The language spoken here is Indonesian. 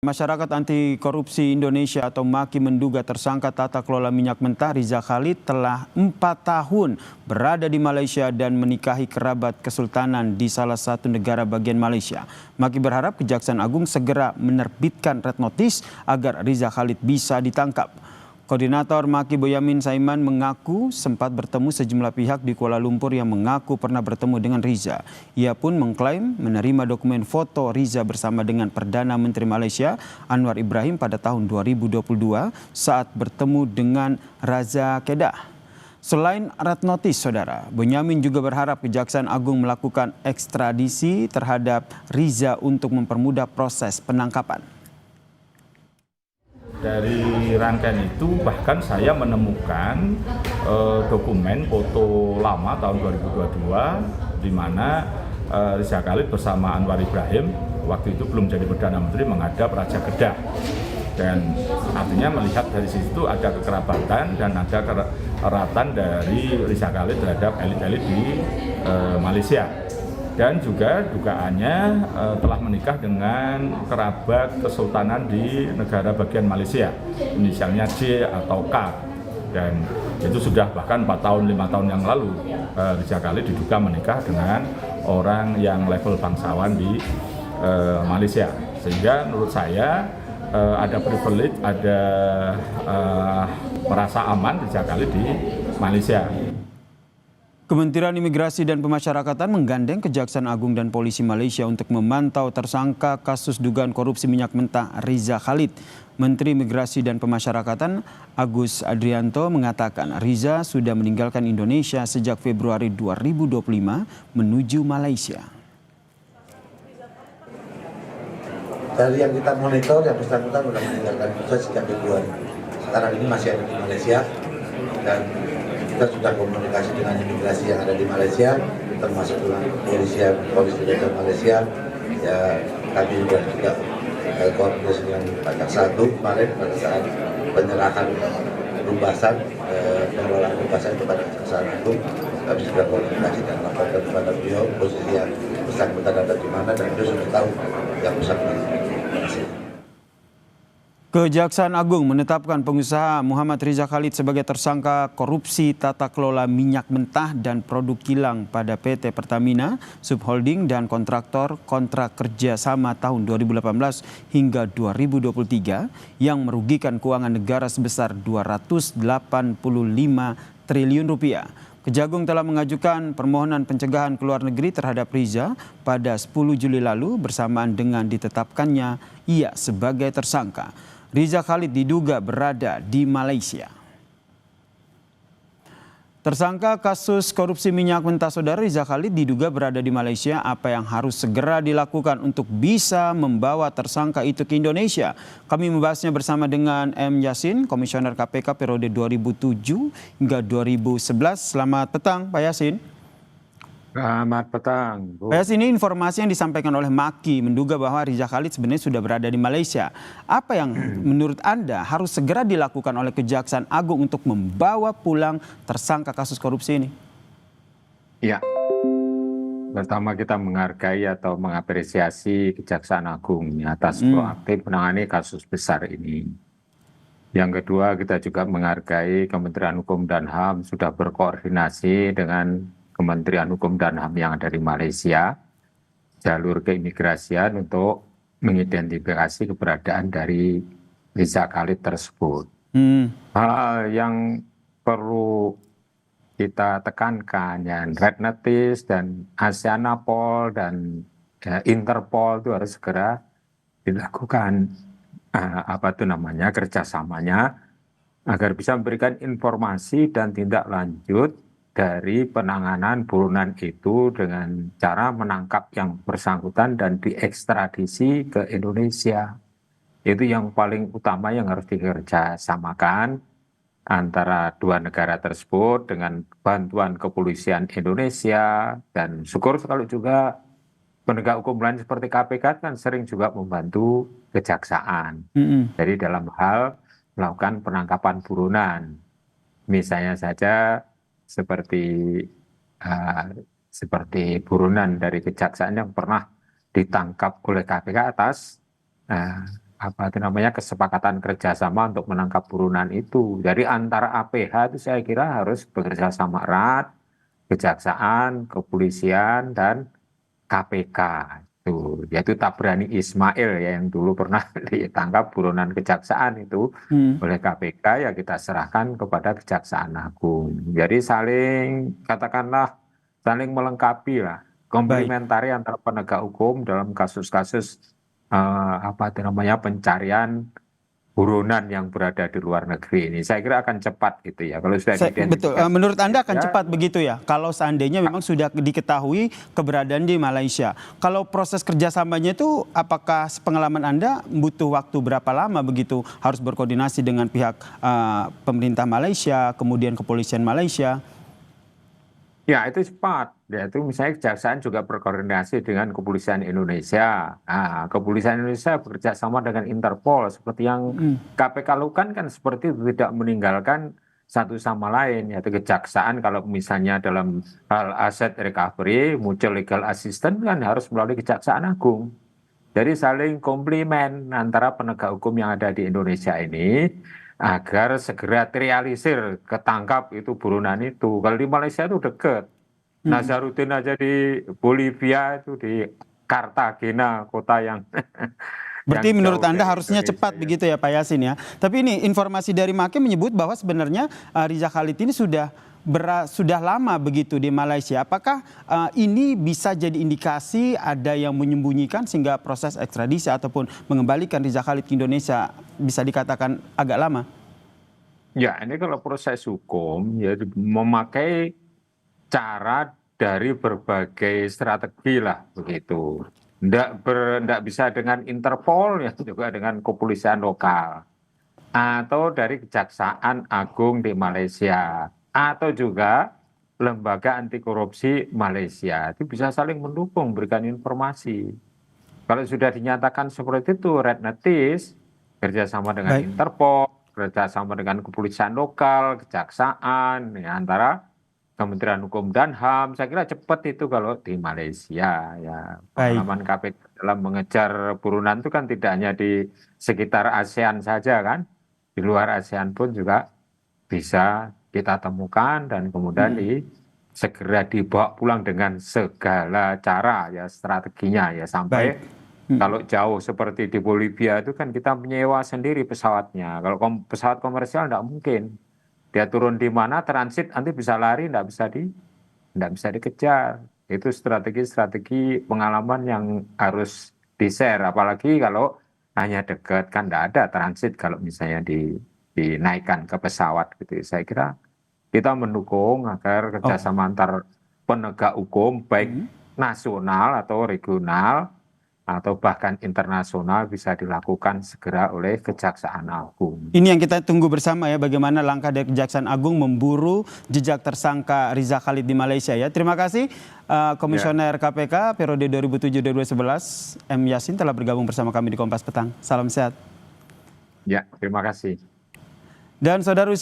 Masyarakat Anti Korupsi Indonesia atau MAKI menduga tersangka tata kelola minyak mentah Riza Khalid telah 4 tahun berada di Malaysia dan menikahi kerabat kesultanan di salah satu negara bagian Malaysia. MAKI berharap Kejaksaan Agung segera menerbitkan red notice agar Riza Khalid bisa ditangkap. Koordinator MAKI Boyamin Saiman mengaku sempat bertemu sejumlah pihak di Kuala Lumpur yang mengaku pernah bertemu dengan Riza. Ia pun mengklaim menerima dokumen foto Riza bersama dengan Perdana Menteri Malaysia Anwar Ibrahim pada tahun 2022 saat bertemu dengan Raza Kedah. Selain red notice, saudara, Boyamin juga berharap Kejaksaan Agung melakukan ekstradisi terhadap Riza untuk mempermudah proses penangkapan. Dari rangkaian itu bahkan saya menemukan dokumen foto lama tahun 2022 di mana Riza Khalid bersama Anwar Ibrahim waktu itu belum jadi Perdana Menteri menghadap Raja Kedah. Dan artinya melihat dari situ ada kekerabatan dan ada keratan dari Riza Khalid terhadap elit-elit di Malaysia. Dan juga dugaannya telah menikah dengan kerabat kesultanan di negara bagian Malaysia, inisialnya J atau K. Dan itu sudah bahkan 4 tahun, 5 tahun yang lalu Riza Khalid diduga menikah dengan orang yang level bangsawan di Malaysia. Sehingga menurut saya ada privilege, ada merasa aman Riza Khalid di Malaysia. Kementerian Imigrasi dan Pemasyarakatan menggandeng Kejaksaan Agung dan Polisi Malaysia untuk memantau tersangka kasus dugaan korupsi minyak mentah Riza Khalid. Menteri Imigrasi dan Pemasyarakatan Agus Adrianto mengatakan Riza sudah meninggalkan Indonesia sejak Februari 2025 menuju Malaysia. Dari yang kita monitor, yang bersangkutan sudah meninggalkan Indonesia sejak Februari. Sekarang ini masih ada di Malaysia dan kita sudah komunikasi dengan imigrasi yang ada di Malaysia, termasuk dengan polisi dari Malaysia. Ya, kami juga koordinasi dengan Pak Jaksa Agung kemarin pada saat penyerahan pembahasan pengelolaan pembahasan kepada Kejaksaan Agung. Kami sudah komunikasi dan laporkan kepada beliau posisi yang bersangkutan ada di mana dan beliau sudah tahu yang bersangkutan. Kejaksaan Agung menetapkan pengusaha Muhammad Riza Khalid sebagai tersangka korupsi tata kelola minyak mentah dan produk kilang pada PT Pertamina, Subholding dan kontraktor kontrak kerja sama tahun 2018 hingga 2023 yang merugikan keuangan negara sebesar 285 triliun rupiah. Kejagung telah mengajukan permohonan pencegahan ke luar negeri terhadap Riza pada 10 Juli lalu bersamaan dengan ditetapkannya ia sebagai tersangka. Riza Khalid diduga berada di Malaysia. Tersangka kasus korupsi minyak mentah saudara Riza Khalid diduga berada di Malaysia. Apa yang harus segera dilakukan untuk bisa membawa tersangka itu ke Indonesia? Kami membahasnya bersama dengan M. Yasin, Komisioner KPK periode 2007 hingga 2011. Selamat petang Pak Yasin. Selamat petang, Bu. Pak Yasin, ini informasi yang disampaikan oleh MAKI menduga bahwa Riza Khalid sebenarnya sudah berada di Malaysia. Apa yang menurut Anda harus segera dilakukan oleh Kejaksaan Agung untuk membawa pulang tersangka kasus korupsi ini? Ya, pertama kita menghargai atau mengapresiasi Kejaksaan Agung atas proaktif menangani kasus besar ini. Yang kedua, kita juga menghargai Kementerian Hukum dan HAM sudah berkoordinasi dengan Kementerian Hukum dan HAM yang ada di Malaysia, jalur keimigrasian untuk mengidentifikasi keberadaan dari Riza Khalid tersebut. Hal yang perlu kita tekankan, ya, red notice dan ASEANAPOL dan Interpol itu harus segera dilakukan kerjasamanya agar bisa memberikan informasi dan tindak lanjut dari penanganan buronan itu dengan cara menangkap yang bersangkutan dan diekstradisi ke Indonesia. Itu yang paling utama yang harus dikerjasamakan antara dua negara tersebut dengan bantuan kepolisian Indonesia, dan syukur sekali juga penegak hukum lain seperti KPK kan sering juga membantu kejaksaan. Jadi dalam hal melakukan penangkapan buronan, misalnya saja seperti buronan dari kejaksaan yang pernah ditangkap oleh KPK atas kesepakatan kerjasama untuk menangkap buronan itu. Jadi antara APH itu saya kira harus bekerja sama erat, kejaksaan, kepolisian, dan KPK. Itu, yaitu Tabrani Ismail ya, yang dulu pernah ditangkap buronan kejaksaan itu oleh KPK, ya kita serahkan kepada Kejaksaan Agung. Jadi katakanlah saling melengkapi lah, komplementari antara penegak hukum dalam kasus-kasus pencarian buronan yang berada di luar negeri ini. Saya kira akan cepat gitu ya. Kalau sudah betul. Menurut Anda akan cepat begitu ya? Kalau seandainya memang sudah diketahui keberadaan di Malaysia. Kalau proses kerjasamanya itu, apakah pengalaman Anda butuh waktu berapa lama begitu? Harus berkoordinasi dengan pihak pemerintah Malaysia, kemudian kepolisian Malaysia? Ya, itu cepat. Ya, itu misalnya kejaksaan juga berkoordinasi dengan kepolisian Indonesia. Nah, kepolisian Indonesia bekerja sama dengan Interpol, seperti yang KPK lakukan kan seperti itu, tidak meninggalkan satu sama lain. Yaitu kejaksaan kalau misalnya dalam hal aset recovery, mutual legal assistance kan harus melalui Kejaksaan Agung. Jadi saling komplimen antara penegak hukum yang ada di Indonesia ini, agar segera terrealisir, ketangkap itu buronan itu. Kalau di Malaysia itu deket. Nazarudin aja di Bolivia, itu di Cartagena, kota yang berarti menurut Anda harusnya Indonesia, cepat begitu ya Pak Yasin ya. Tapi ini informasi dari Makim menyebut bahwa sebenarnya Riza Khalid ini sudah lama begitu di Malaysia. Apakah ini bisa jadi indikasi ada yang menyembunyikan sehingga proses ekstradisi ataupun mengembalikan Riza Khalid ke Indonesia bisa dikatakan agak lama? Ya, ini kalau proses hukum ya memakai cara dari berbagai strategi lah begitu. Nggak bisa dengan Interpol, ya juga dengan kepolisian lokal, atau dari Kejaksaan Agung di Malaysia, atau juga lembaga anti korupsi Malaysia. Itu bisa saling mendukung, berikan informasi. Kalau sudah dinyatakan seperti itu, red notice, kerjasama dengan Interpol, kerjasama dengan kepolisian lokal, kejaksaan, ya, antara Kementerian Hukum dan HAM, saya kira cepat itu kalau di Malaysia. Ya, pengalaman KPK dalam mengejar buronan itu kan tidak hanya di sekitar ASEAN saja kan, di luar ASEAN pun juga bisa kita temukan dan kemudian segera dibawa pulang dengan segala cara ya, strateginya ya, sampai kalau jauh seperti di Bolivia itu kan kita menyewa sendiri pesawatnya. Kalau pesawat komersial tidak mungkin. Dia turun di mana, transit, nanti bisa lari, tidak bisa dikejar. Itu strategi-strategi pengalaman yang harus di-share. Apalagi kalau hanya dekat, kan tidak ada transit kalau misalnya dinaikkan ke pesawat gitu. Saya kira kita mendukung agar kerjasama antar penegak hukum, baik nasional atau regional, atau bahkan internasional bisa dilakukan segera oleh Kejaksaan Agung. Ini yang kita tunggu bersama ya, bagaimana langkah dari Kejaksaan Agung memburu jejak tersangka Riza Khalid di Malaysia ya. Terima kasih Komisioner KPK periode 2007-2011 M. Yasin telah bergabung bersama kami di Kompas Petang. Salam sehat. Ya, terima kasih. Dan saudara